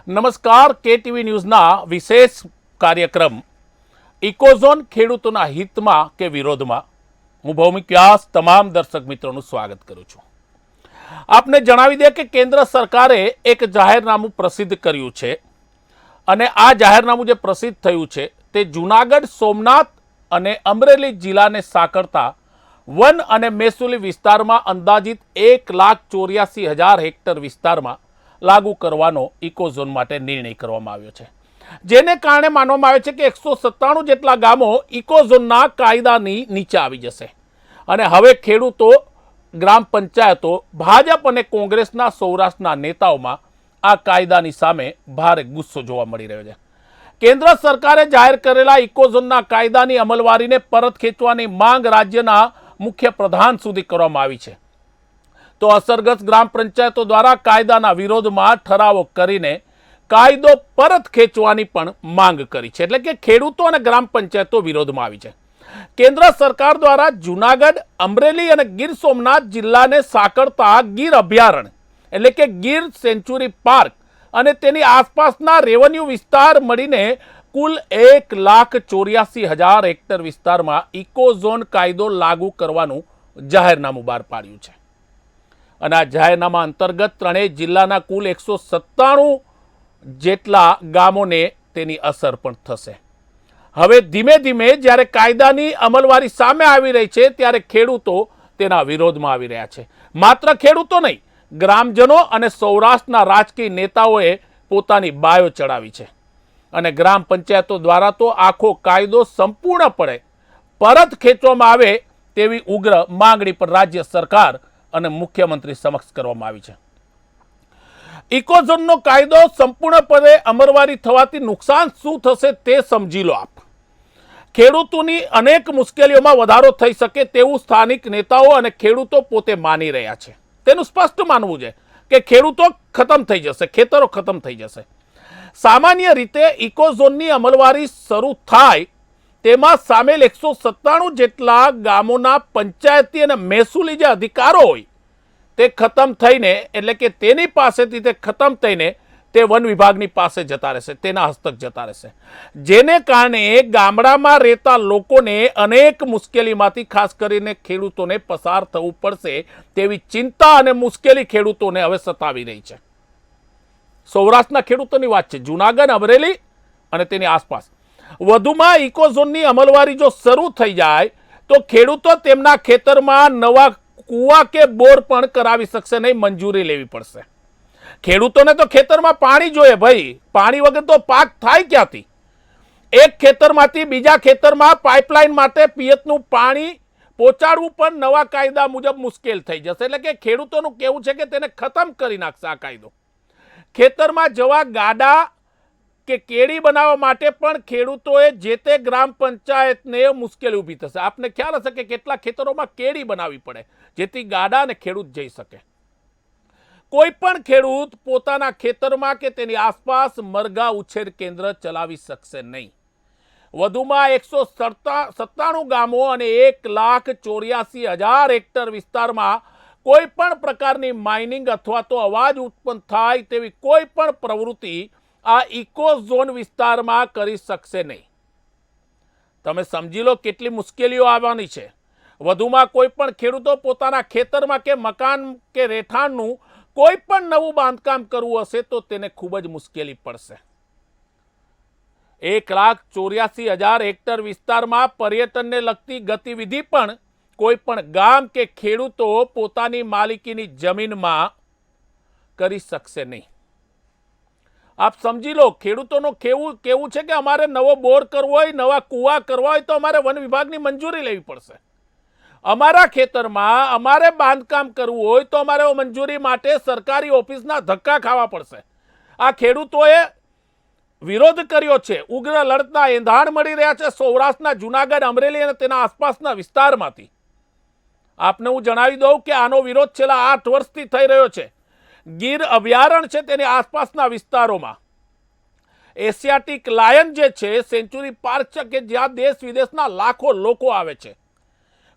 નમસ્કાર, કેટીવી ન્યૂઝના વિશેષ કાર્યક્રમ ઇકોઝોન ખેડૂતોના હિતમાં કે વિરોધમાં હું ભૌમિક વ્યાસ તમામ દર્શક મિત્રોનું સ્વાગત કરું છું। આપને જણાવી દે કે કેન્દ્ર સરકારે એક જાહેરનામું પ્રસિદ્ધ કર્યું છે અને આ જાહેરનામું જે પ્રસિદ્ધ થયું છે તે જૂનાગઢ, સોમનાથ અને અમરેલી જિલ્લાને સાંકળતા વન અને મહેસૂલી વિસ્તારમાં અંદાજિત 1,84,000 હેક્ટર વિસ્તારમાં લાગુ કરવાનો ઇકોઝોન માટે નિર્ણય કરવામાં આવ્યો છે, જેને કારણે માનવામાં આવે છે કે 197 જેટલા ગામો ઇકોઝોનના કાયદાની નીચે આવી જશે અને હવે ખેડૂતો, ગ્રામ પંચાયતો, ભાજપ અને કોંગ્રેસના સૌરાષ્ટ્રના નેતાઓમાં આ કાયદાની સામે ભારે ગુસ્સો જોવા મળી રહ્યો છે। કેન્દ્ર સરકારે જાહેર કરેલા ઇકોઝોનના કાયદાની અમલવારીને પરત ખેંચવાની માંગ રાજ્યના મુખ્ય પ્રધાન સુધી કરવામાં આવી છે, તો અસરગ્રસ્ત ગ્રામ પંચાયતો દ્વારા કાયદાના વિરોધમાં ઠરાવો કરીને કાયદો પરત ખેંચવાની પણ માંગ કરી છે, એટલે કે ખેડૂતો અને ગ્રામ પંચાયતો વિરોધમાં આવી છે। કેન્દ્ર સરકાર દ્વારા જૂનાગઢ, અમરેલી અને ગીર સોમનાથ જિલ્લાને સાંકળતા ગીર અભયારણ્ય એટલે કે ગીર સેન્ચુરી પાર્ક અને તેની આસપાસના રેવન્યુ વિસ્તાર મળીને કુલ 1,84,000 હેક્ટર વિસ્તારમાં ઇકોઝોન કાયદો લાગુ કરવાનું જાહેરનામું બહાર પાડ્યું છે અને આ જાહેરનામા અંતર્ગત ત્રણેય જિલ્લાના કુલ 197 જેટલા ગામોને તેની અસર પણ થશે। હવે ધીમે ધીમે જ્યારે કાયદાની અમલવારી સામે આવી રહી છે ત્યારે ખેડૂતો તેના વિરોધમાં આવી રહ્યા છે। માત્ર ખેડૂતો નહીં, ગ્રામજનો અને સૌરાષ્ટ્રના રાજકીય નેતાઓએ પોતાની બાયો ચડાવી છે અને ગ્રામ પંચાયતો દ્વારા તો આખો કાયદો સંપૂર્ણપણે પરત ખેંચવામાં આવે તેવી ઉગ્ર માંગણી પર રાજ્ય સરકાર અને મુખ્યમંત્રી સમક્ષ કરવામાં આવી છે। ઇકોઝોનનો કાયદો સંપૂર્ણપણે અમલવારી થવાથી નુકસાન શું થશે તે સમજી લો આપ। ખેડૂતોની અનેક મુશ્કેલીઓમાં વધારો થઈ શકે તેવું સ્થાનિક નેતાઓ અને ખેડૂતો પોતે માની રહ્યા છે। તેનું સ્પષ્ટ માનવું છે કે ખેડૂતો ખતમ થઈ જશે, ખેતરો ખતમ થઈ જશે। સામાન્ય રીતે ઇકોઝોનની અમલવારી શરૂ થાય તેમાં સામેલ 197 જેટલા ગામોના પંચાયતી અને મહેસૂલી જે અધિકારો હોય તે ખતમ થઈને, એટલે કે તેની પાસેથી તે ખતમ થઈને તે વન વિભાગની પાસે જતા રહેશે, તેના હસ્તક જતા રહેશે, જેને કારણે ગામડામાં રહેતા લોકોને અનેક મુશ્કેલીમાંથી ખાસ કરીને ખેડૂતોને પસાર થવું પડશે તેવી ચિંતા અને મુશ્કેલી ખેડૂતોને હવે સતાવી રહી છે। સૌરાષ્ટ્રના ખેડૂતોની વાત છે, જૂનાગઢ, અમરેલી અને તેની આસપાસ। વધુમાં ઇકોઝોનની અમલવારી જો શરૂ થઈ જાય તો ખેડૂતો તેમના ખેતરમાં નવા કૂવા કે બોર પણ કરાવી શકશે નહીં, મંજૂરી લેવી પડશે। ખેડૂતોને તો ખેતરમાં પાણી જોઈએ ભાઈ, પાણી વગર તો પાક થાય ક્યાંથી? એક ખેતરમાંથી બીજા ખેતરમાં પાઇપલાઇન માટે પિયતનું પાણી પહોંચાડવું પણ નવા કાયદા મુજબ મુશ્કેલ થઈ જશે, એટલે કે ખેડૂતોનું કહેવું છે કે તેને ખતમ કરી નાખશે આ કાયદો। ખેતરમાં જવા ગાડા કે કેડી બનાવવા માટે પણ ખેડૂતોએ જે તે ગ્રામ પંચાયતને મુશ્કેલી ઊભી થશે। આપને ખ્યાલ હશે કે કેટલા ખેતરોમાં કેડી બનાવવી પડે જેથી ગાડા અને ખેડૂત જઈ શકે। કોઈ પણ ખેડૂત પોતાના ખેતરમાં કે તેની આસપાસ મરઘા ઉછેર કેન્દ્ર ચલાવી શકશે નહીં। વધુમાં 197 ગામો અને 1,84,000 હેક્ટર વિસ્તારમાં કોઈ પણ પ્રકારની માઇનિંગ અથવા તો અવાજ ઉત્પન્ન થાય તેવી કોઈ પણ પ્રવૃત્તિ આ ઇકોઝોન વિસ્તારમાં કરી શકશે નહીં। તમે સમજી લો કેટલી મુશ્કેલીઓ આવવાની છે। વધુમાં કોઈ પણ ખેડૂતો પોતાના ખેતરમાં કે મકાન કે રહેઠાણનું કોઈ પણ નવું બાંધકામ કરવું હશે તો તેને ખૂબ જ મુશ્કેલી પડશે। 1,84,000 હેક્ટર વિસ્તારમાં પર્યટનને લગતી ગતિવિધિ પણ કોઈ પણ ગામ કે ખેડૂતો પોતાની માલિકીની જમીનમાં કરી શકશે નહીં। આપ સમજી લો, ખેડૂતોનું કેવું છે કે અમારે નવો બોર કરવો હોય, નવા કૂવા કરવા હોય તો અમારે વન વિભાગની મંજૂરી લેવી પડશે। અમારા ખેતરમાં અમારે બાંધકામ કરવું હોય તો અમારે મંજૂરી માટે સરકારી ઓફિસના ધક્કા ખાવા પડશે। આ ખેડૂતોએ વિરોધ કર્યો છે, ઉગ્ર લડતના એંધાણ મળી રહ્યા છે સૌરાષ્ટ્રના જૂનાગઢ, અમરેલી અને તેના આસપાસના વિસ્તારમાંથી। આપને હું જણાવી દઉં કે આનો વિરોધ છેલ્લા 8 વર્ષથી થઈ રહ્યો છે। ગીર અભયારણ્ય છે તેની આસપાસના વિસ્તારોમાં એશિયાટિક લાયન જે છે સેન્ચુરી પાર્ક છે કે જ્યાં દેશ વિદેશના લાખો લોકો આવે છે,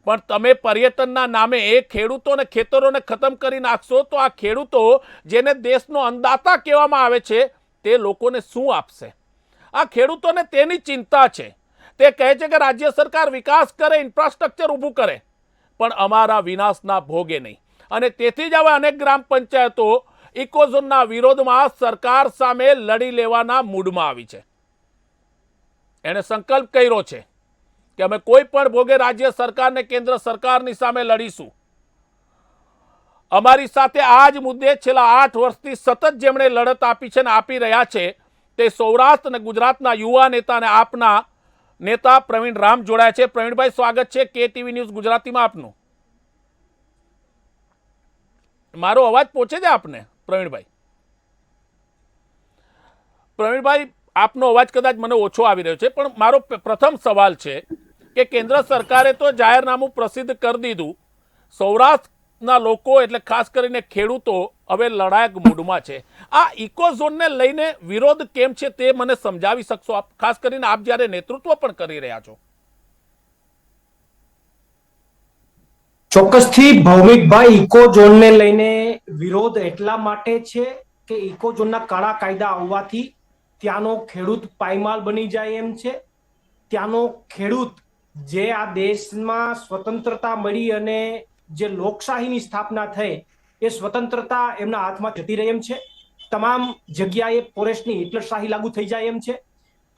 પણ તમે પર્યટનના નામે ખેડૂતોને ખેતરોને ખતમ કરી નાખશો તો આ ખેડૂતો જેને દેશનો અન્નદાતા કહેવામાં આવે છે તે લોકોને શું આપશે? આ ખેડૂતોને તેની ચિંતા છે. તે કહે છે કે રાજ્ય સરકાર વિકાસ કરે, ઇન્ફ્રાસ્ટ્રક્ચર ઊભું કરે, પણ અમારા વિનાશના ભોગે નહીં. અને તેથી જ હવે અનેક ગ્રામ પંચાયતો ઇકોઝોનના વિરોધમાં સરકાર સામે લડી લેવાના મૂડમાં આવી છે. એણે સંકલ્પ કર્યો છે કે અમે કોઈ પણ ભોગે રાજ્ય સરકારને કેન્દ્ર સરકારની સામે લડીશું. અમારી સાથે આ જ મુદ્દે છેલ્લા 8 વર્ષથી સતત જેમણે લડત આપી છે ને આપી રહ્યા છે તે સૌરાષ્ટ્ર અને ગુજરાતના યુવા નેતા અને આપના નેતા પ્રવીણ રામ જોડાયા છે. પ્રવીણભાઈ, સ્વાગત છે KTV ન્યૂઝ ગુજરાતીમાં આપનું. મારો અવાજ પહોંચે છે આપને પ્રવીણભાઈ? પ્રવીણભાઈ, આપનો અવાજ કદાચ મને ઓછો આવી રહ્યો છે, પણ મારો પ્રથમ સવાલ છે કે કેન્દ્ર સરકારે તો જાહેરનામું પ્રસિદ્ધ કરી દીધું. સૌરાષ્ટ્રના લોકો એટલે ખાસ કરીને ખેડૂતો હવે લડાયક મૂડમાં છે. આ ઇકોઝોનને લઈને વિરોધ કેમ છે તે મને સમજાવી શકશો આપ, ખાસ કરીને આપ જ્યારે નેતૃત્વ પણ કરી રહ્યા છો? ચોક્કસથી ભૌમિકભાઈ, ઇકોઝોનને લઈને વિરોધ એટલા માટે છે કે ઇકોઝોનના કાળા કાયદા આવવાથી ત્યાંનો ખેડૂત પાયમાલ બની જાય એમ છે. ત્યાંનો ખેડૂત જે આ દેશમાં સ્વતંત્રતા મળી અને જે લોકશાહીની સ્થાપના થઈ એ સ્વતંત્રતા એમના હાથમાં જતી રહી એમ છે. તમામ જગ્યાએ ફોરેસ્ટની હિટલરશાહી લાગુ થઈ જાય એમ છે.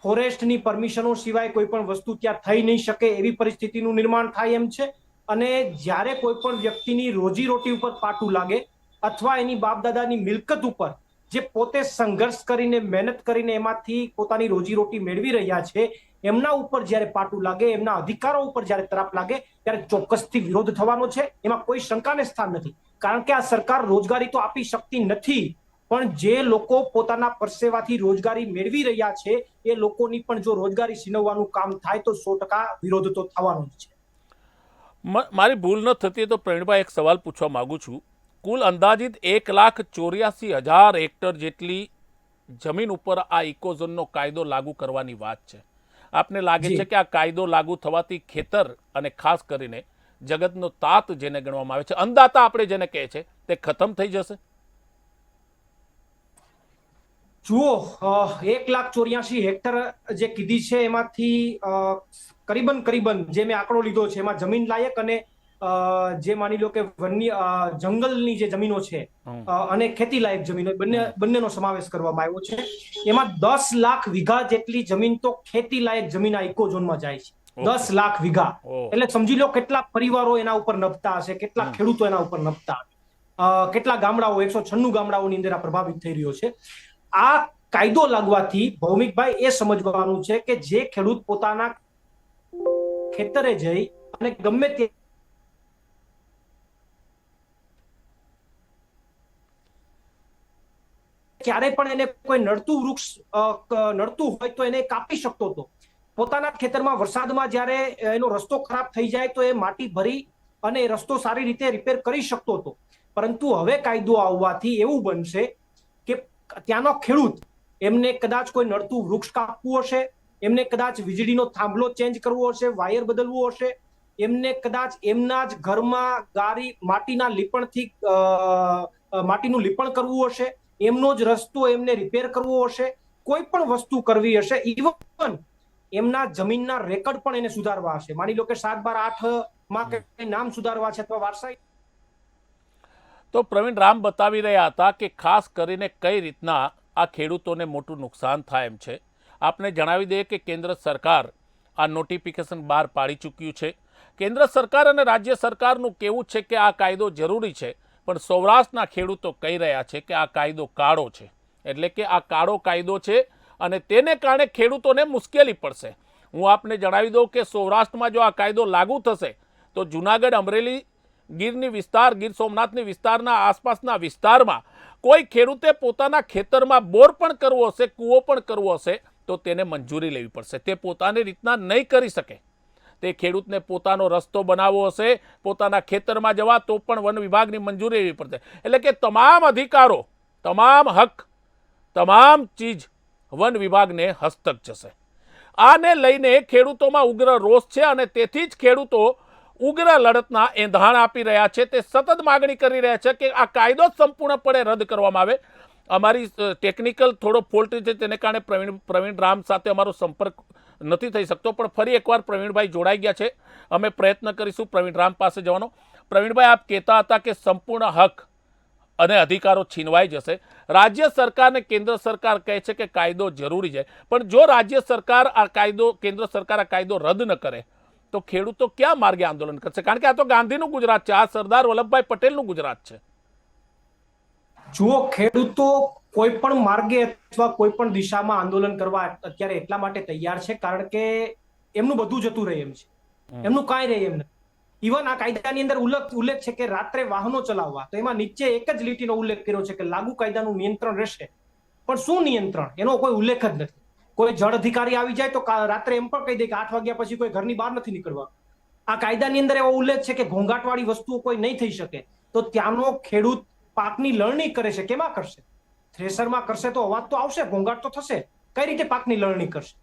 ફોરેસ્ટની પરમિશનો સિવાય કોઈ પણ વસ્તુ ત્યાં થઈ નહીં શકે એવી પરિસ્થિતિનું નિર્માણ થાય એમ છે. અને જ્યારે કોઈ પણ વ્યક્તિની રોજીરોટી ઉપર પાટું લાગે અથવા એની બાપદાદાની મિલકત ઉપર જે પોતે સંઘર્ષ કરીને મહેનત કરીને એમાંથી પોતાની રોજીરોટી મેળવી રહ્યા છે એમના ઉપર જ્યારે પાટું લાગે, એમના અધિકારો ઉપર જ્યારે તરાપ લાગે ત્યારે ચોક્કસથી વિરોધ થવાનો છે. એમાં કોઈ શંકાને સ્થાન નથી. કારણ કે આ સરકાર રોજગારી તો આપી શકતી નથી, પણ જે લોકો પોતાના પરસેવાથી રોજગારી મેળવી રહ્યા છે એ લોકોની પણ જો રોજગારી છીનવવાનું કામ થાય તો 100% વિરોધ તો થવાનો જ છે. મારી ભૂલ ન થતી તો પ્રવીણભાઈ એક સવાલ પૂછવા માંગુ છું. કુલ અંદાજિત 1,84,000 હેક્ટર જેટલી જમીન ઉપર આ ઇકોઝોનનો કાયદો લાગુ કરવાની વાત છે. આપને લાગે છે કે આ કાયદો લાગુ થવાથી ખેતર અને ખાસ કરીને જગતનો તાત જેને ગણવામાં આવે છે, અન્નદાતા આપણે જેને કહે છે, તે ખતમ થઈ જશે? જુઓ, 1,84,000 હેક્ટર જે કીધી છે એમાંથી કરીબન જે મેં આંકડો લીધો છે એમાં જમીન લાયક અને જે માની લો કે વન્ય જંગલની જે જમીનો છે અને ખેતી લાયક જમીનો બંનેનો સમાવેશ કરવામાં આવ્યો છે. એમાં 10 લાખ વીઘા જેટલી જમીન તો ખેતી લાયક જમીન આ ઇકોઝોનમાં જાય છે. 10 લાખ વીઘા એટલે સમજી લો કેટલા પરિવારો એના ઉપર નભતા હશે, કેટલા ખેડૂતો એના ઉપર નભતા, કેટલા ગામડાઓ, 196 ગામડાઓની અંદર આ પ્રભાવિત થઈ રહ્યો છે. આ કાયદો લાગવાથી ભૌમિકભાઈ એ સમજવાનું છે કે જે ખેડૂત પોતાના ખેતરે જઈ અને ગમે તે ક્યારે પણ એને કોઈ નડતું વૃક્ષ નડતું હોય તો એને કાપી શકતો હતો. પોતાના ખેતરમાં વરસાદમાં જ્યારે એનો રસ્તો ખરાબ થઈ જાય તો એ માટી ભરી અને એ રસ્તો સારી રીતે રિપેર કરી શકતો હતો. પરંતુ હવે કાયદો આવવાથી એવું બનશે કે ત્યાંનો ખેડૂત એમને કદાચ કોઈ નડતું વૃક્ષ કાપવું હશે, એમને કદાચ વીજળીનો થાંભલો ચેન્જ કરવો હશે, વાયર બદલવું હશે, એમને કદાચ એમના જ ઘરમાં માટીના લીપણથી માટીનું લીપણ કરવું હશે, એમનો જ રસ્તો એમને રિપેર કરવો હશે, કોઈ પણ વસ્તુ કરવી હશે, ઇવન એમના જમીનના રેકર્ડ પણ એને સુધારવા હશે. માની લો કે 7/12 માં કઈ નામ સુધારવા છે અથવા વારસાઈ. તો પ્રવીણ રામ બતાવી રહ્યા હતા કે ખાસ કરીને કઈ રીતના આ ખેડૂતોને મોટું નુકસાન થાય એમ છે. આપને જણાવી દઈએ કે કેન્દ્ર સરકાર આ નોટિફિકેશન બહાર પાડી ચૂક્યું છે. કેન્દ્ર સરકાર અને રાજ્ય સરકારનું કહેવું છે કે આ કાયદો જરૂરી છે, પણ સૌરાષ્ટ્રના ખેડૂતો કહી રહ્યા છે કે આ કાયદો કાળો છે, એટલે કે આ કાળો કાયદો છે અને તેને કારણે ખેડૂતોને મુશ્કેલી પડશે. હું આપને જણાવી દઉં કે સૌરાષ્ટ્રમાં જો આ કાયદો લાગુ થશે તો જૂનાગઢ, અમરેલી, ગીરની વિસ્તાર, ગીર સોમનાથની વિસ્તારના આસપાસના વિસ્તારમાં કોઈ ખેડૂતે પોતાના ખેતરમાં બોર પણ કરવો હશે, કૂવો પણ કરવો હશે તો તેને મંજૂરી લેવી પડશે. તે પોતાની રીતના નહીં કરી શકે. તે ખેડૂતને પોતાનો રસ્તો બનાવવો હશે, પોતાના ખેતરમાં જવા તો પણ વન વિભાગની મંજૂરી લેવી પડશે. એટલે કે તમામ અધિકારો, તમામ હક, તમામ ચીજ વન વિભાગને હસ્તક જશે. આને લઈને ખેડૂતોમાં ઉગ્ર રોષ છે અને તેથી જ ખેડૂતો ઉગ્ર લડતના એંધાણ આપી રહ્યા છે. તે સતત માગણી કરી રહ્યા છે કે આ કાયદો સંપૂર્ણપણે રદ કરવામાં આવે. અમારી ટેકનિકલ થોડો ફોલ્ટ છે, તેને કારણે પ્રવીણ રામ સાથે અમારો સંપર્ક નથી થઈ શકતો, પણ ફરી એકવાર પ્રવીણભાઈ જોડાઈ ગયા છે. અમે પ્રયત્ન કરીશું પ્રવીણ રામ પાસે જવાનો. પ્રવીણભાઈ, આપ કહેતા હતા કે સંપૂર્ણ હક અને અધિકારો છીનવાઈ જશે. રાજ્ય સરકાર ને કેન્દ્ર સરકાર કહે છે કે કાયદો જરૂરી છે, પણ જો રાજ્ય સરકાર આ કાયદો, કેન્દ્ર સરકાર આ કાયદો રદ ન કરે તો ખેડૂતો ક્યાં માર્ગે આંદોલન કરશે? કારણ કે આ તો ગાંધીનું ગુજરાત છે, આ સરદાર વલ્લભભાઈ પટેલનું ગુજરાત છે. જુઓ, ખેડૂતો કોઈ પણ માર્ગે અથવા કોઈ પણ દિશામાં આંદોલન કરવા અત્યારે એટલા માટે તૈયાર છે કારણ કે એમનું બધું જતું રહે એમ છે, એમનું કાંઈ રહે એમ નથી. ઇવન આ કાયદાની અંદર ઉલ્લેખ છે કે રાત્રે વાહનો ચલાવવા, તો એમાં નીચે એક જ લીટીનો ઉલ્લેખ કર્યો છે કે લાગુ કાયદાનું નિયંત્રણ રહેશે, પણ શું નિયંત્રણ એનો કોઈ ઉલ્લેખ જ નથી. કોઈ જળ અધિકારી આવી જાય તો રાત્રે એમ પણ કહી દે કે 8 વાગ્યા પછી કોઈ ઘરની બહાર નથી નીકળવા. આ કાયદાની અંદર એવો ઉલ્લેખ છે કે ઘોંઘાટવાળી વસ્તુઓ કોઈ નહીં થઈ શકે. તો ત્યાંનો ખેડૂત પાકની લણણી કરે છે, કેમાં કરશે? થ્રેસરમાં કરશે તો અવાજ તો આવશે, ઘોંઘાટ તો થશે. કઈ રીતે પાકની લણણી કરશે?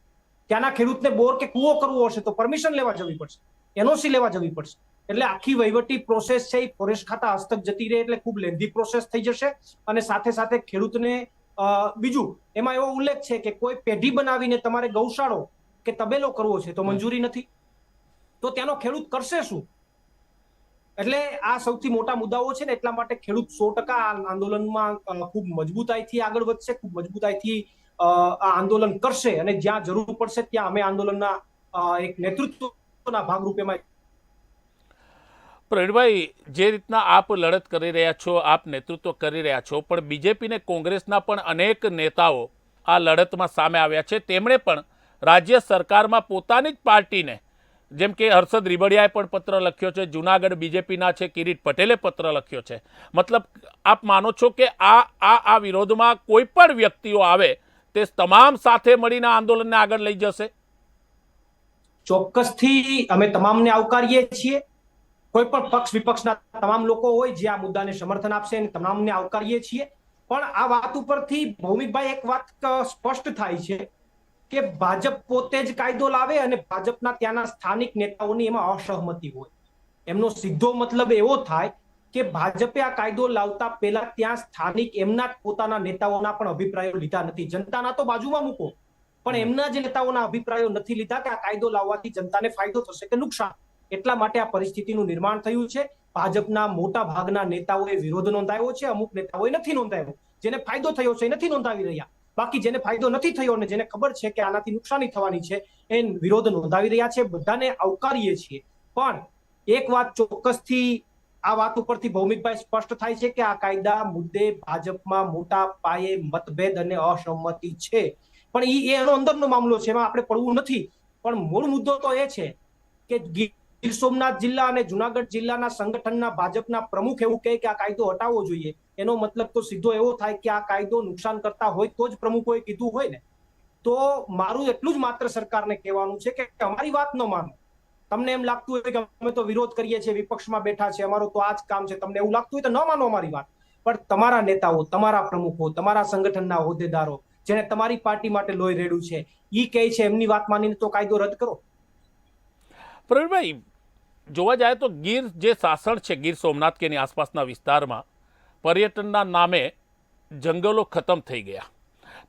ત્યાંના ખેડૂતને બોર કે કૂવો કરવો હશે તો પરમિશન લેવા જવી પડશે, એનઓસી લેવા જવી પડશે. એટલે આખી વહીવટી પ્રોસેસ છે એ ફોરેસ્ટ ખાતા હસ્તક જતી રહે, એટલે ખૂબ લેન્ધી પ્રોસેસ થઈ જશે. અને સાથે સાથે ખેડૂતને બીજું એમાં એવો ઉલ્લેખ છે કે કોઈ પેઢી બનાવીને તમારે ગૌશાળો કે તબેલો કરવો છે તો મંજૂરી નથી, તો ત્યાંનો ખેડૂત કરશે શું? એટલે આ સૌથી મોટા મુદ્દાઓ છે ને, એટલા માટે ખેડૂત 100% આ આંદોલનમાં ખૂબ મજબૂતાઈથી આગળ વધશે, ખૂબ મજબૂતાઈથી આ આંદોલન કરશે, અને જ્યાં જરૂર પડશે ત્યાં અમે આંદોલનના એક નેતૃત્વના ભાગરૂપે. પ્રવીણભાઈ, જે રીતના આપ લડત કરી રહ્યા છો, આપ નેતૃત્વ કરી રહ્યા છો, પણ બીજેપી ને કોંગ્રેસના પણ અનેક નેતાઓ આ લડતમાં સામે આવ્યા છે. તેમણે પણ રાજ્ય સરકારમાં પોતાની જ પાર્ટીને, જેમ કે હર્ષદ રીબડિયાએ પણ પત્ર લખ્યો છે, જુનાગઢ બીજેપીના છે કિરીટ પટેલે પત્ર લખ્યો છે. મતલબ આપ માનો છો કે આ વિરોધમાં કોઈ પણ વ્યક્તિઓ આવે તે તમામ સાથે મળીને આંદોલનને આગળ લઈ જશે? ચોક્કસથી અમે તમામને આવકારીએ છીએ. કોઈ પણ પક્ષ વિપક્ષના તમામ લોકો હોય જે આ મુદ્દાને સમર્થન આપશે અને તમામને આવકારીએ છીએ. પણ આ વાત ઉપરથી ભૌમિકભાઈ એક વાત સ્પષ્ટ થાય છે કે ભાજપ પોતે જ કાયદો લાવે અને ભાજપના ત્યાંના સ્થાનિક નેતાઓની એમાં અસહમતિ હોય. એમનો સીધો મતલબ એવો થાય કે ભાજપે આ કાયદો લાવતા પહેલા ત્યાં સ્થાનિક એમના જ પોતાના નેતાઓના પણ અભિપ્રાયો લીધા નથી. જનતાના તો બાજુમાં મૂકો, પણ એમના જ નેતાઓના અભિપ્રાયો નથી લીધા કે આ કાયદો લાવવાથી જનતાને ફાયદો થશે કે નુકસાન. એટલા માટે આ પરિસ્થિતિનું નિર્માણ થયું છે. ભાજપના મોટા ભાગના નેતાઓએ વિરોધ નોંધાવ્યો છે, અમુક નેતાઓએ નથી નોંધાવ્યો. જેને ફાયદો થયો છે એ નથી નોંધાવી રહ્યા, બાકી જેને ફાયદો નથી થયો અને જેને ખબર છે કે આનાથી નુકસાની થવાની છે એ વિરોધ નોંધાવી રહ્યા છે. બધાને આવકારીએ છીએ. પણ એક વાત ચોક્કસથી આ વાત ઉપરથી ભૌમિકભાઈ સ્પષ્ટ થાય છે કે આ કાયદા મુદ્દે ભાજપમાં મોટા પાયે મતભેદ અને અસંમતિ છે. પણ એનો અંદરનો મામલો છે, એમાં આપણે પડવું નથી. પણ મૂળ મુદ્દો તો એ છે કે ગીર સોમનાથ જિલ્લા અને જુનાગઢ જિલ્લાના સંગઠનના ભાજપના પ્રમુખ એવું કહે કે આ કાયદો હટાવવો જોઈએ, એનો મતલબ તો સીધો એવો થાય કે આ કાયદો નુકસાન કરતા હોય તો જ પ્રમુખોએ કીધું હોય ને. તો મારું એટલું જ માત્ર સરકારને કહેવાનું છે કે અમારી વાત ન માનો. તમને એમ લાગતું હોય કે અમે તો વિરોધ કરીએ છીએ, વિપક્ષમાં બેઠા છે, અમારું તો આ જ કામ છે, તમને એવું લાગતું હોય તો ન માનો અમારી વાત. પણ તમારા નેતાઓ, તમારા પ્રમુખો, તમારા સંગઠનના હોદ્દેદારો જેને તમારી પાર્ટી માટે લોહી રેડ્યું છે, ઈ કહે છે એમની વાત માનીને તો કાયદો રદ કરો. પ્રવીણભાઈ, જોવા જાય તો ગીર જે સાસણ છે, ગીર સોમનાથ કે આસપાસના વિસ્તારમાં પર્યટનના નામે જંગલો ખતમ થઈ ગયા.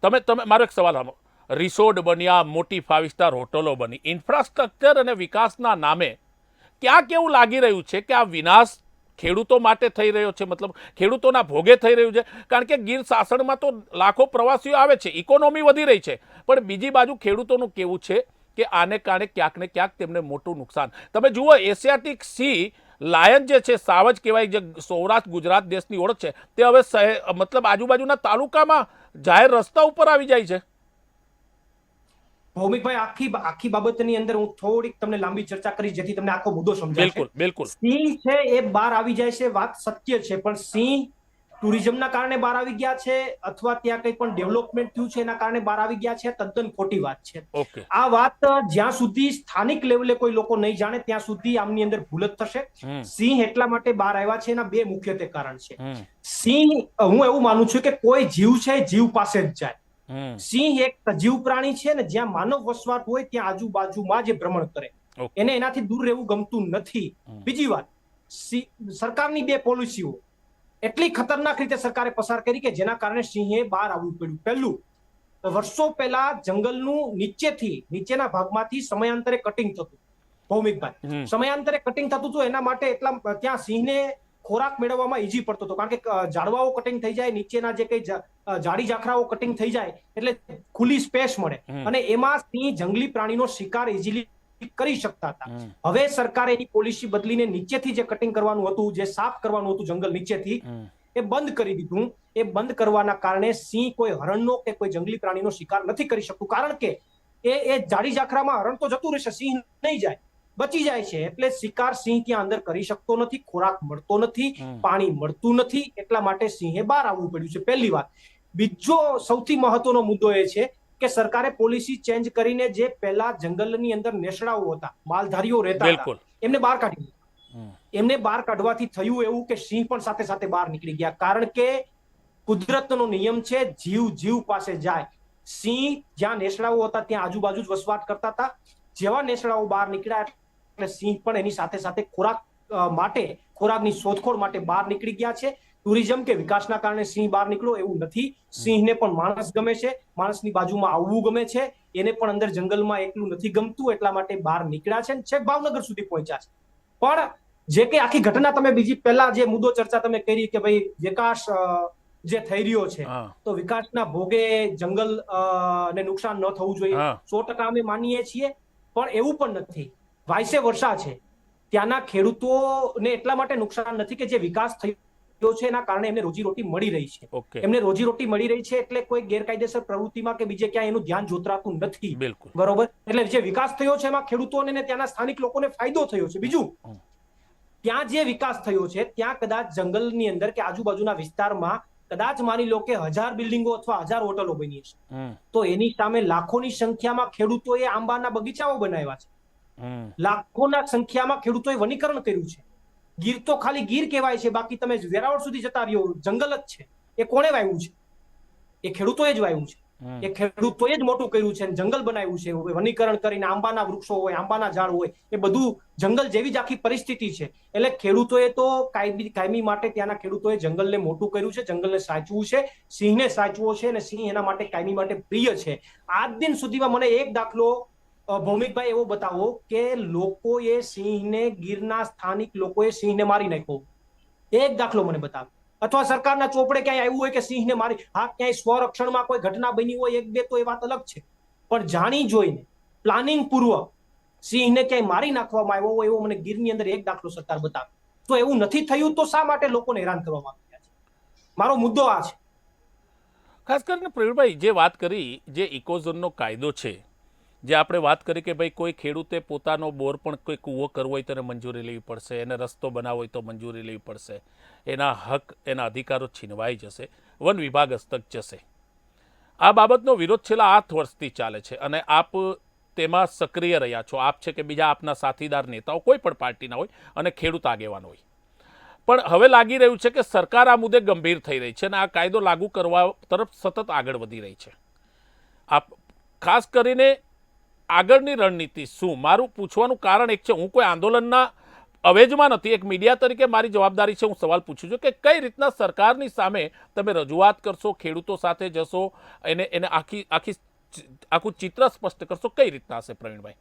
તમે મારો એક સવાલ સાંભળો. રિસોર્ટ બન્યા, મોટી 5 સ્ટાર હોટલો બની, ઇન્ફ્રાસ્ટ્રક્ચર અને વિકાસના નામે ક્યાં કેવું લાગી રહ્યું છે કે આ વિનાશ ખેડૂતો માટે થઈ રહ્યો છે, મતલબ ખેડૂતોના ભોગે થઈ રહ્યું છે? કારણ કે ગીર સાસણમાં તો લાખો પ્રવાસીઓ આવે છે, ઇકોનોમી વધી રહી છે, પણ બીજી બાજુ ખેડૂતોનું કેવું છે કે આને કારણે ક્યાંક ને ક્યાંક તેમને મોટું નુકસાન. તમે જુઓ, એશિયાટિક સી લાયન જે છે, સાવજ કહેવાય, જે સૌરાષ્ટ્ર ગુજરાત દેશની ઓળખ છે, તે હવે મતલબ આજુબાજુના તાલુકામાં જાહેર રસ્તા ઉપર આવી જાય છે. ભૌમિકભાઈ, આખી બાબતની અંદર હું થોડીક તમને લાંબી ચર્ચા કરી જેથી તમને આખો મુદ્દો સમજાય. બિલકુલ બિલકુલ. સિંહ છે એ બહાર આવી જાય છે, વાત સત્ય છે, પણ સિંહ ટુરિઝમના કારણે બહાર આવી ગયા છે અથવા ત્યાં કંઈ પણ ડેવલપમેન્ટ થયું છે એના કારણે બહાર આવી ગયા છે, તદ્દન ખોટી વાત છે. આ વાત જ્યાં સુધી સ્થાનિક લેવલે કોઈ લોકો નહીં જાણે ત્યાં સુધી આમની અંદર ભૂલ જ થશે. સિંહ એટલા માટે બહાર આવ્યા છે, એના 2 મુખ્યત્વે કારણ છે. સિંહ, હું એવું માનું છું કે કોઈ જીવ છે જીવ પાસે જ જાય. સિંહ એક સજીવ પ્રાણી છે ને જ્યાં માનવ વસવાટ હોય ત્યાં આજુબાજુમાં જે ભ્રમણ કરે, એને એનાથી દૂર રહેવું ગમતું નથી. બીજી વાત, સરકારની 2 પોલિસીઓ એટલી ખતરનાક રીતે સરકારે પસાર કરી કે જેના કારણે સિંહે બહાર આવવું પડ્યું. પહેલું, વર્ષો પહેલા જંગલનું નીચેના ભાગમાંથી સમયાંતરે કટિંગ થતું. ભૌમિકભાઈ, સમયાંતરે કટિંગ થતું હતું એના માટે ત્યાં સિંહને ખોરાક મેળવવામાં ઈઝી પડતો હતો, કારણ કે ઝાડવાઓ કટિંગ થઈ જાય, નીચેના જે કઈ ઝાડી ઝાખરાઓ કટિંગ થઈ જાય એટલે ખુલ્લી સ્પેસ મળે અને એમાં સિંહ જંગલી પ્રાણીનો શિકાર ઈઝીલી કરી શકતા હતા. હવે સરકારે એની પોલિસી બદલીને નીચેથી જે કટિંગ કરવાનું હતું, જે સાફ કરવાનું હતું જંગલ નીચેથી, એ બંધ કરી દીધું. એ બંધ કરવાના કારણે સિંહ કોઈ હરણનો કે કોઈ જંગલી પ્રાણીનો શિકાર નથી કરી શકતું, કારણ કે એ ઝાડી ઝાખરામાં હરણ તો જતું રહેશે, સિંહ નહીં જાય, બચી જાય છે. એટલે શિકાર સિંહ ત્યાં અંદર કરી શકતો નથી, ખોરાક મળતો નથી, પાણી મળતું નથી, એટલા માટે સિંહે બહાર આવવું પડ્યું છે. પહેલી વાત. બીજો સૌથી મહત્વનો મુદ્દો એ છે કે સરકારે પોલિસી ચેન્જ કરીને જે પહેલા જંગલની અંદર નેસડાઓ હતા, માલધારીઓ રહેતા હતા, એમને બહાર કાઢી દીધા. એમને બહાર કાઢવાથી થયું એવું કે સિંહ પણ સાથે સાથે બહાર નીકળી ગયા, કારણ કે કુદરતનો નિયમ છે જીવ પાસે જાય. સિંહ જ્યાં નેસડાઓ હતા ત્યાં આજુબાજુ જ વસવાટ કરતા હતા. જેવા નેસડાઓ બહાર નીકળ્યા એટલે સિંહ પણ એની સાથે સાથે ખોરાકની શોધખોળ માટે બહાર નીકળી ગયા છે. ટુરિઝમ કે વિકાસના કારણે સિંહ બહાર નીકળ્યો એવું નથી. સિંહને પણ માણસ ગમે છે, માણસની બાજુમાં આવવું ગમે છે, એને પણ અંદર જંગલમાં એકલું નથી ગમતું, એટલા માટે બહાર નીકળ્યા છે, છેક ભાવનગર સુધી પહોંચ્યા છે. પણ જે કે આખી ઘટના તમે બીજી પહેલા જે મુદ્દો ચર્ચા તમે કરી કે ભાઈ વિકાસ જે થઈ રહ્યો છે તો વિકાસના ભોગે જંગલ ને નુકસાન ન થવું જોઈએ, 100% અમે માનીએ છીએ, પણ એવું પણ નથી. વાયસે વર્ષા છે, ત્યાંના ખેડૂતોને એટલા માટે નુકસાન નથી કે જે વિકાસ થયો છે એના કારણે એમને રોજીરોટી મળી રહી છે. એમને રોજીરોટી મળી રહી છે એટલે કોઈ ગેરકાયદેસર પ્રવૃત્તિમાં કે બીજે ક્યાંય એનું ધ્યાન જોતરાતું નથી. બરોબર. એટલે જે વિકાસ થયો છે એમાં ખેડૂતોને ને ત્યાંના સ્થાનિક લોકોને ફાયદો થયો છે. બીજું, ત્યાં જે વિકાસ થયો છે ત્યાં કદાચ જંગલની અંદર કે આજુબાજુના વિસ્તારમાં કદાચ માની લો કે 1000 બિલ્ડિંગો અથવા 1000 હોટલો બની છે, તો એની સામે લાખોની સંખ્યામાં ખેડૂતોએ આંબાના બગીચાઓ બનાવ્યા છે. લાખોના સંખ્યામાં ખેડૂતોએ વનીકરણ કર્યું છે. ગીર તો ખાલી ગીર કહેવાય છે, બાકી તમે વેરાવળ સુધી જતા રહ્યો, જંગલ જ છે. એ કોણે વાવ્યું છે? એ ખેડૂતોએ જ વાવ્યું છે. એ ખેડૂતોએ જ મોટું કર્યું છે, જંગલ બનાવ્યું છે, વનીકરણ કરીને આંબાના વૃક્ષો હોય, આંબાના ઝાડ હોય, એ બધું જંગલ જેવી જ આખી પરિસ્થિતિ છે. એટલે ખેડૂતોએ તો કાયમી માટે ત્યાંના ખેડૂતોએ જંગલને મોટું કર્યું છે, જંગલને સાચવું છે, સિંહને સાચવો છે, અને સિંહ એના માટે કાયમી માટે પ્રિય છે. આજ દિન સુધીમાં મને એક દાખલો ભૌમિકભાઈ એવો બતાવો કે લોકોએ સિંહને, ગીરના સ્થાનિક લોકોએ સિંહને મારી નાખ્યો. એક દાખલો મને બતાવો. અથવા સરકારના ચોપડે ક્યાંય આવ્યું હોય કે સિંહને મારી, હા ક્યાંય સ્વરક્ષણમાં કોઈ ઘટના બની હોય એક બે તો એ વાત અલગ છે, પણ જાણી જોઈને પ્લાનિંગ પૂર્વક સિંહને ક્યાંય મારી નાખવામાં આવ્યો હોય એવો મને ગીરની અંદર એક દાખલો સરકાર બતાવે. તો એવું નથી થયું તો શા માટે લોકોને હેરાન કરવામાં આવ્યા છે? મારો મુદ્દો આ છે. ખાસ કરીને પ્રવીણભાઈ જે વાત કરી, જે ઇકોઝોનનો કાયદો છે, જે આપણે વાત કરી કે ભાઈ કોઈ ખેડૂતે પોતાનો બોર પણ કોઈ કૂવો કરવો હોય તો એને મંજૂરી લેવી પડશે, એને રસ્તો બનાવવો હોય તો મંજૂરી લેવી પડશે, એના હક, એના અધિકારો છીનવાઈ જશે, વન વિભાગ હસ્તક જશે. આ બાબતનો વિરોધ છેલ્લા 8 વર્ષથી ચાલે છે અને આપ તેમાં સક્રિય રહ્યા છો. આપ છે કે બીજા આપના સાથીદાર નેતાઓ કોઈ પણ પાર્ટીના હોય અને ખેડૂત આગેવાન હોય. પણ હવે લાગી રહ્યું છે કે સરકાર આ મુદ્દે ગંભીર થઈ રહી છે અને આ કાયદો લાગુ કરવા તરફ સતત આગળ વધી રહી છે. આપ ખાસ કરીને આગળની રણનીતિ શું? મારું પૂછવાનું કારણ એક છે, હું કોઈ આંદોલનના અવેજમાં નથી, એક મીડિયા તરીકે મારી જવાબદારી છે, હું સવાલ પૂછું છું કે કઈ રીતના સરકારની સામે તમે રજૂઆત કરશો, ખેડૂતો સાથે જશો, એને આખું ચિત્ર સ્પષ્ટ કરશો, કઈ રીતના હશે પ્રવીણભાઈ?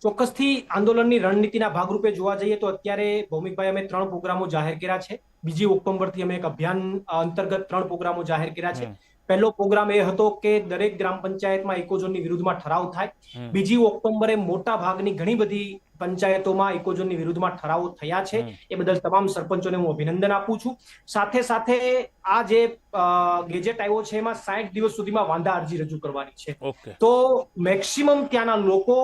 ચોક્કસથી આંદોલનની રણનીતિના ભાગરૂપે જોવા જઈએ તો અત્યારે ભૌમિકભાઈ અમે 3 પ્રોગ્રામો જાહેર કર્યા છે. 2 ઓક્ટોબરથી અમે એક અભિયાન અંતર્ગત 3 પ્રોગ્રામો જાહેર કર્યા છે. પહેલો પ્રોગ્રામ એ હતો કે દરેક ગ્રામ પંચાયતમાં ઇકોઝોનની વિરુદ્ધમાં ઠરાવ થાય. 2 ઓક્ટોબરે મોટા ભાગની ઘણી બધી પંચાયતોમાં ઇકોઝોનની વિરુદ્ધમાં ઠરાવો થયા છે. એ બદલ તમામ સરપંચોને હું અભિનંદન આપું છું. સાથે સાથે આ જે ગેજેટ આવ્યો છે એમાં 60 દિવસ સુધીમાં વાંધા અરજી રજૂ કરવાની છે. તો મેક્સિમમ ત્યાંના લોકો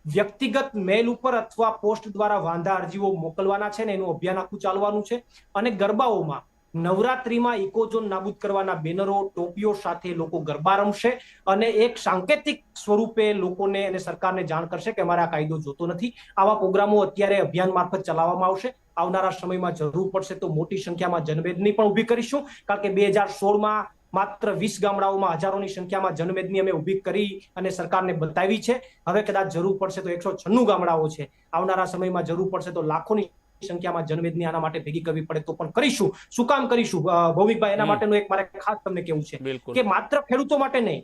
વ્યક્તિગત મેલ ઉપર અથવા પોસ્ટ દ્વારા વાંધા અરજીઓ મોકલવાના છે ને એનું અભિયાન આખું ચાલવાનું છે. અને ગરબાઓમાં નવરાત્રીમાં ઇકોઝોન નાબૂદ કરવાના બેનરો, ટોપીઓ સાથે લોકો ગરબા રમશે અને એક સાંકેતિક સ્વરૂપે લોકોને અને સરકારને જાણ કરશે કે અમારે આ કાયદો જોતો નથી. આવા પ્રોગ્રામો અત્યારે અભિયાન મારફત ચલાવવામાં આવશે. આવનારા સમયમાં જરૂર પડશે તો મોટી સંખ્યામાં જનમેદની પણ ઊભી કરીશું, કારણ કે 2016માં માત્ર 20 ગામડાઓમાં હજારોની સંખ્યામાં જનમેદની અમે ઊભી કરી અને સરકારને બતાવી છે. હવે કદાચ જરૂર પડશે તો 196 ગામડાઓ છે. આવનારા સમયમાં જરૂર પડશે તો લાખોની સંખ્યામાં જનમેદની આના માટે ભેગી કરવી પડે તો પણ કરીશું. શું કામ કરીશું ભૌમિકભાઈ? એના માટેનું એક મારે ખાસ તમને કેવું છે બિલકુલ. કે માત્ર ખેડૂતો માટે નહીં,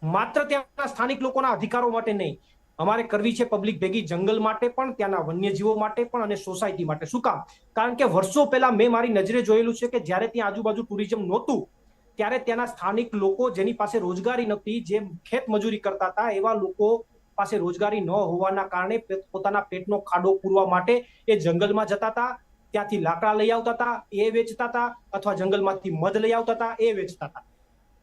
માત્ર ત્યાંના સ્થાનિક લોકોના અધિકારો માટે નહીં, અમારે કરવી છે પબ્લિક ભેગી જંગલ માટે પણ, ત્યાંના વન્યજીવો માટે પણ અને સોસાયટી માટે. શું કામ? કારણ કે વર્ષો પહેલા મેં મારી નજરે જોયેલું છે કે જ્યારે ત્યાં આજુબાજુ ટુરિઝમ નહોતું ત્યારે ત્યાંના સ્થાનિક લોકો જેની પાસે રોજગારી નહોતી, જે ખેત મજૂરી કરતા હતા, એવા લોકો પાસે રોજગારી ન હોવાના કારણે પોતાના પેટનો ખાડો પૂરવા માટે એ જંગલમાં જતા હતા, ત્યાંથી લાકડા લઈ આવતા હતા, એ વેચતા હતા, અથવા જંગલમાંથી મધ લઈ આવતા હતા, એ વેચતા હતા,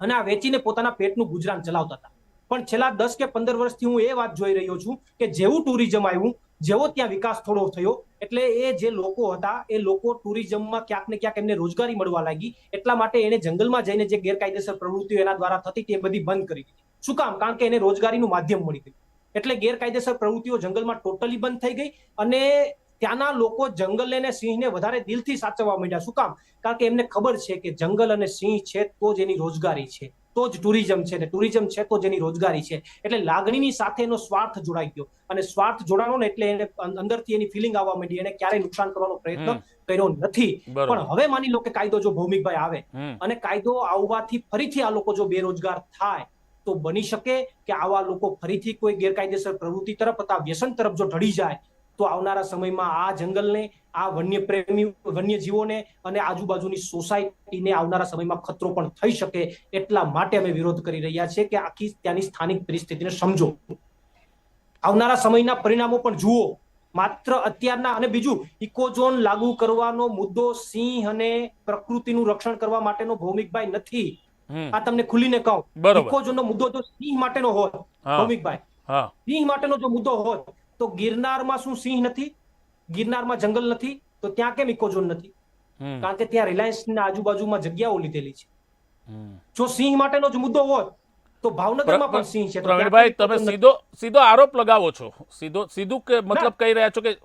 અને આ વેચીને પોતાના પેટનું ગુજરાન ચલાવતા હતા. પણ છેલ્લા 10 કે 15 વર્ષથી હું એ વાત જોઈ રહ્યો છું કે જેવું ટુરિઝમ આવ્યું, જેવો ત્યાં વિકાસ થોડો થયો, એટલે એ જે લોકો હતા એ લોકો ટુરિઝમમાં ક્યાંક ને ક્યાંક એમને રોજગારી મળવા લાગી. એટલા માટે એને જંગલમાં જઈને જે ગેરકાયદેસર પ્રવૃત્તિઓ એના દ્વારા થતી તે બધી બંધ કરી દીધી. શું કામ? કારણ કે એને રોજગારીનું માધ્યમ મળી ગયું. એટલે ગેરકાયદેસર પ્રવૃત્તિઓ જંગલમાં ટોટલી બંધ થઈ ગઈ અને ત્યાંના લોકો જંગલ અને સિંહને વધારે દિલથી સાચવવા માંડ્યા. શું કામ? કારણ કે એમને ખબર છે કે જંગલ અને સિંહ છે તો જ એની રોજગારી છે, તો જ ટુરિઝમ છે, ને ટુરિઝમ છે તો જેની રોજગારી છે. એટલે લાગણીની સાથે એનો સ્વાર્થ જોડાઈ ગયો, અને સ્વાર્થ જોડાણો ને એટલે એને અંદરથી એની ફિલિંગ આવવા માંડી. એને ક્યારેય નુકસાન કરવાનો પ્રયત્ન કર્યો નથી. પણ હવે માની લો કે કાયદો જો ભૌમિકભાઈ આવે અને કાયદો આવવાથી ફરીથી આ લોકો જો બેરોજગાર થાય તો બની શકે કે આવા લોકો ફરીથી કોઈ ગેરકાયદેસર પ્રવૃત્તિ તરફ અથવા વ્યસન તરફ જો ઢળી જાય તો આવનારા સમયમાં આ જંગલને, આ વન્યજીવોને અને આજુબાજુની સોસાયટીને આવનારા સમયમાં ખતરો પણ થઈ શકે. એટલા માટે અમે વિરોધ કરી રહ્યા છીએ કે આખી ત્યાંની સ્થાનિક પરિસ્થિતિને સમજો, આવનારા સમયના પરિણામો પણ જુઓ. માત્ર અત્યારના, અને બીજું, ઇકોઝોન લાગુ કરવાનો મુદ્દો સિંહ અને પ્રકૃતિનું રક્ષણ કરવા માટેનો ભૌમિકભાઈ નથી. આ તમને ખુલીને કહું, ઇકોઝોનનો મુદ્દો જો સિંહ માટેનો હોત ભૌમિકભાઈ, સિંહ માટેનો જો મુદ્દો હોત તો ગિરનારમાં શું સિંહ નથી? ગિરનારમાં જંગલ નથી તો ત્યાં કેમ ઇકોઝોન નથી? કારણ કે ત્યાં રિલાયન્સના આજુબાજુમાં જગ્યાઓ લીધેલી છે. જો સિંહ માટેનો જ મુદ્દો હોત તો ભાવનગરમાં પણ સિંહ છે. પ્રવીણભાઈ, તમે સીધો આરોપ લગાવો છો, સીધું કે મતલબ કહી રહ્યા છો કે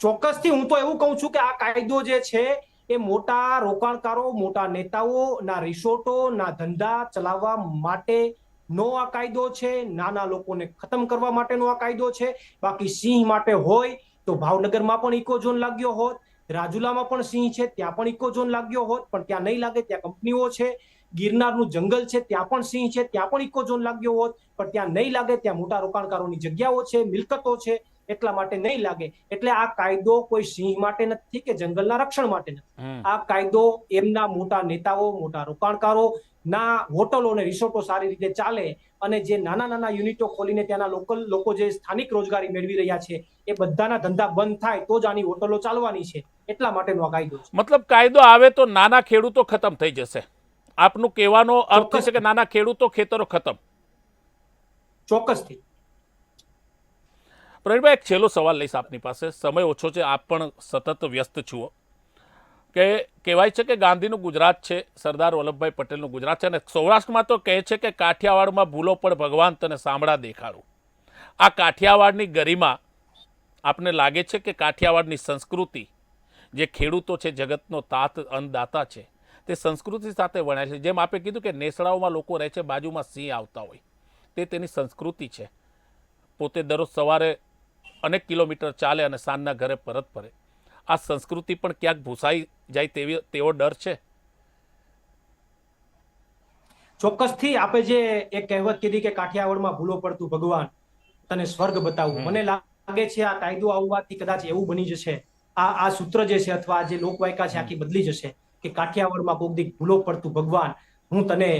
ચોક્કસથી હું તો એવું કહું છું કે આ કાયદો જે છે એ મોટા રોકાણકારો, મોટા નેતાઓ ના રિસોર્ટો ના ધંધા ચલાવવા માટે નો આ કાયદો છે, નાના લોકોને ખતમ કરવા માટેનો આ કાયદો છે. બાકી સિંહ માટે હોય તો ભાવનગરમાં પણ ઇકોઝોન લાગ્યો હોત, રાજુલામાં પણ સિંહ છે ત્યાં પણ ઇકોઝોન લાગ્યો હોત, પણ ત્યાં નહીં લાગે, ત્યાં કંપનીઓ છે. ગિરનારનું જંગલ છે ત્યાં પણ સિંહ છે, ત્યાં પણ ઇકોઝોન લાગ્યો હોત, પણ ત્યાં નહીં લાગે, ત્યાં મોટા રોકાણકારોની જગ્યાઓ છે, મિલકતો છે, એટલા માટે નહીં લાગે. એટલે આ કાયદો કોઈ સિંહ માટે નથી કે જંગલના રક્ષણ માટે નથી. આ કાયદો એમના મોટા નેતાઓ, મોટા રોકાણકારો ના હોટલો અને રિસોર્ટો સારી રીતે ચાલે અને જે નાના નાના યુનિટો ખોલીને ત્યાંના લોકલ લોકો જે સ્થાનિક રોજગારી મેળવી રહ્યા છે એ બધાના ધંધા બંધ થાય તો જ આની હોટલો ચાલવાની છે. એટલા માટેનો આ કાયદો છે. મતલબ કાયદો આવે તો નાના ખેડૂતો ખતમ થઈ જશે, આપનું કહેવાનો અર્થ છે કે નાના ખેડૂતો, ખેતરો ખતમ? ચોક્કસથી. પ્રવીણભાઈ, એક છેલ્લો સવાલ લઈશ આપની પાસે, સમય ઓછો છે, આપ પણ સતત વ્યસ્ત છો. કે કહેવાય છે કે ગાંધીનું ગુજરાત છે, સરદાર વલ્લભભાઈ પટેલનું ગુજરાત છે, અને સૌરાષ્ટ્રમાં તો કહે છે કે કાઠિયાવાડમાં ભૂલો પણ ભગવાન તને સાંભળા દેખાડું. આ કાઠિયાવાડની ગરિમા આપને લાગે છે કે કાઠિયાવાડની સંસ્કૃતિ, જે ખેડૂતો છે, જગતનો તાત અન્નદાતા છે, તે સંસ્કૃતિ સાથે વણાય છે? જેમ આપે કીધું કે નેસડાઓમાં લોકો રહે છે, બાજુમાં સિંહ આવતા હોય, તે તેની સંસ્કૃતિ છે. પોતે દરરોજ સવારે અનેક કિલોમીટર ચાલે અને સાંજના ઘરે પરત ફરે. આ સંસ્કૃતિ પણ ક્યાંક ભૂસાઈ જાય તેવો ડર છે? ચોક્કસથી. આપે જે એક કહેવત કીધી કે કાઠિયાવાડમાં ભૂલો પડતું ભગવાન તને સ્વર્ગ બતાવું, મને લાગે છે આ કાયદો આવવાથી કદાચ એવું બની જશે, આ સૂત્ર જે છે અથવા જે લોકવાયકા છે આખી બદલી જશે કે કાઠિયાવાડમાં કોક દી ભૂલો પડતું ભગવાન, હું તને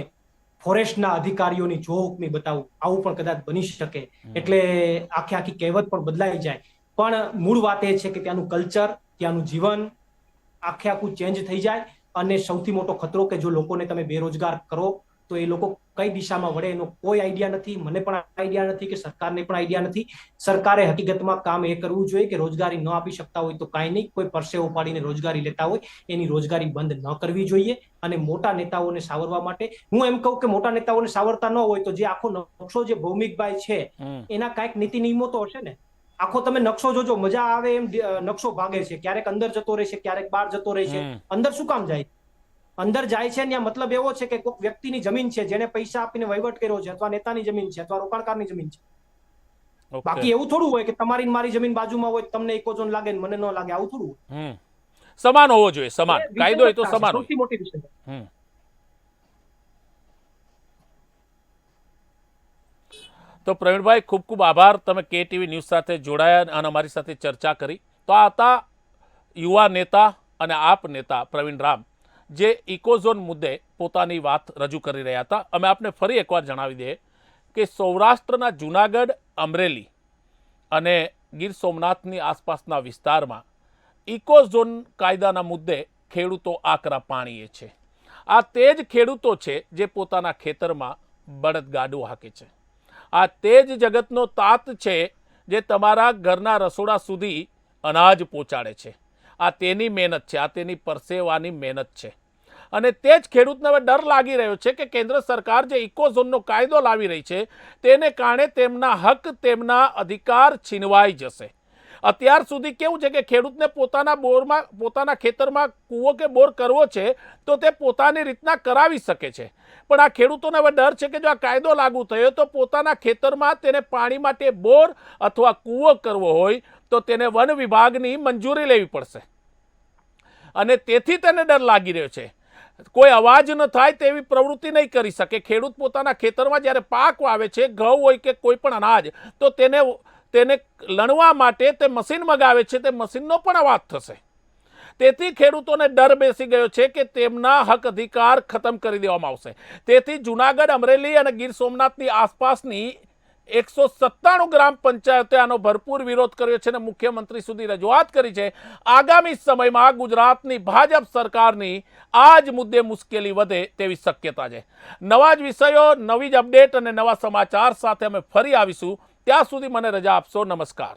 ફોરેસ્ટના અધિકારીઓની જોહુકમી બતાવું, આવું પણ કદાચ બની શકે. એટલે આખી કહેવત પણ બદલાઈ જાય. પણ મૂળ વાત એ છે કે ત્યાંનું કલ્ચર, ત્યાંનું જીવન આખું ચેન્જ થઈ જાય. અને સૌથી મોટો ખતરો કે જો લોકોને તમે બેરોજગાર કરો તો એ લોકો કઈ દિશામાં વળે એનો કોઈ આઈડિયા નથી, મને પણ આઈડિયા નથી કે સરકારને પણ આઈડિયા નથી. સરકારે હકીકતમાં કામ એ કરવું જોઈએ કે રોજગારી ન આપી શકતા હોય તો કાંઈ નહીં, કોઈ પરસેવો પાડીને રોજગારી લેતા હોય એની રોજગારી બંધ ન કરવી જોઈએ. અને મોટા નેતાઓને સાવરવા માટે હું એમ કહું કે મોટા નેતાઓને સાવરતા ન હોય તો જે આખો નકશો જે ભૌમિકભાઈ છે એના કાંઈક નીતિ નિયમો તો હશે ને. આખો તમે નકશો જોજો, મજા આવે એમ નકશો ભાગે છે, ક્યારેક અંદર જતો રહેશે, ક્યારેક બહાર જતો રહેશે. અંદર શું કામ જાય? અંદર જાય છે ત્યાં મતલબ એવો છે કે કોઈક વ્યક્તિની જમીન છે જેને પૈસા આપીને વહીવટ કર્યો છે, અથવા નેતાની જમીન છે, અથવા રોકાણકારની જમીન છે. ઓકે. બાકી એવું થોડું હોય કે તમારી ને મારી જમીન બાજુમાં હોય તમને ઇકોઝોન લાગે ને મને ન લાગે, આવું થોડું હોય. સમાન હોવો જોઈએ, સમાન એ કાયદો એ તો વિસંગતતા છે, સમાન હોય. સૌથી મોટી વિસંગતતા. હમ. તો પ્રવીણભાઈ, ખૂબ ખૂબ આભાર, તમે KTV ન્યૂઝ સાથે જોડાયા અને અમારી સાથે ચર્ચા કરી. તો આ હતા યુવા નેતા અને આપ નેતા પ્રવીણ રામ, જે ઇકોઝોન મુદ્દે પોતાની વાત રજૂ કરી રહ્યા હતા. અમે આપને ફરી એકવાર જણાવી દઈએ કે સૌરાષ્ટ્રના જૂનાગઢ, અમરેલી અને ગીર સોમનાથની આસપાસના વિસ્તારમાં ઇકોઝોન કાયદાના મુદ્દે ખેડૂતો આકરા પાણીએ છે. આ તે જ ખેડૂતો છે જે પોતાના ખેતરમાં બળદગાડું હાકે છે. આ તે જ જગતનો તાત છે જે તમારા ઘરના રસોડા સુધી અનાજ પહોંચાડે છે. આ તેની મહેનત છે, આ તેની પરસેવાની મહેનત છે. અને તે જ ખેડૂતને હવે ડર લાગી રહ્યો છે કે કેન્દ્ર સરકાર જે ઇકોઝોનનો કાયદો લાવી રહી છે તેને કારણે તેમના હક, તેમના અધિકાર છીનવાઈ જશે. અત્યાર સુધી કેવું છે કે ખેડૂતને પોતાના ખેતરમાં કૂવો કે બોર કરવો છે તો તે પોતાની રીતના કરાવી શકે છે. પણ આ ખેડૂતોને હવે ડર છે કે જો આ કાયદો લાગુ થયો તો પોતાના ખેતરમાં તેને પાણી માટે બોર અથવા કૂવો કરવો હોય તો તેને વન વિભાગની મંજૂરી લેવી પડશે. અને તેથી તેને ડર લાગી રહ્યો છે. કોઈ અવાજ ન થાય તેવી પ્રવૃત્તિ નહીં કરી શકે. ખેડૂત પોતાના ખેતરમાં જ્યારે પાક વાવે છે, ઘઉં હોય કે કોઈ પણ અનાજ, તો તેને લણવા માટે તે મશીન મગાવે છે, તે મશીનનો પણ અવાજ થશે. તેથી ખેડૂતોને ડર બેસી ગયો છે કે તેમના હક અધિકાર ખતમ કરી દેવામાં આવશે. તેથી જૂનાગઢ, અમરેલી અને ગીર સોમનાથની આસપાસની 197 ગ્રામ પંચાયતે આનો ભરપૂર વિરોધ કર્યો છે અને મુખ્યમંત્રી સુધી રજૂઆત કરી છે. આગામી સમયમાં ગુજરાતની ભાજપ સરકારની આ જ મુદ્દે મુશ્કેલી વધે તેવી શક્યતા છે. નવા જ વિષયો, નવી જ અપડેટ અને નવા સમાચાર સાથે અમે ફરી આવીશું. ત્યાં સુધી મને રજા આપશો. નમસ્કાર.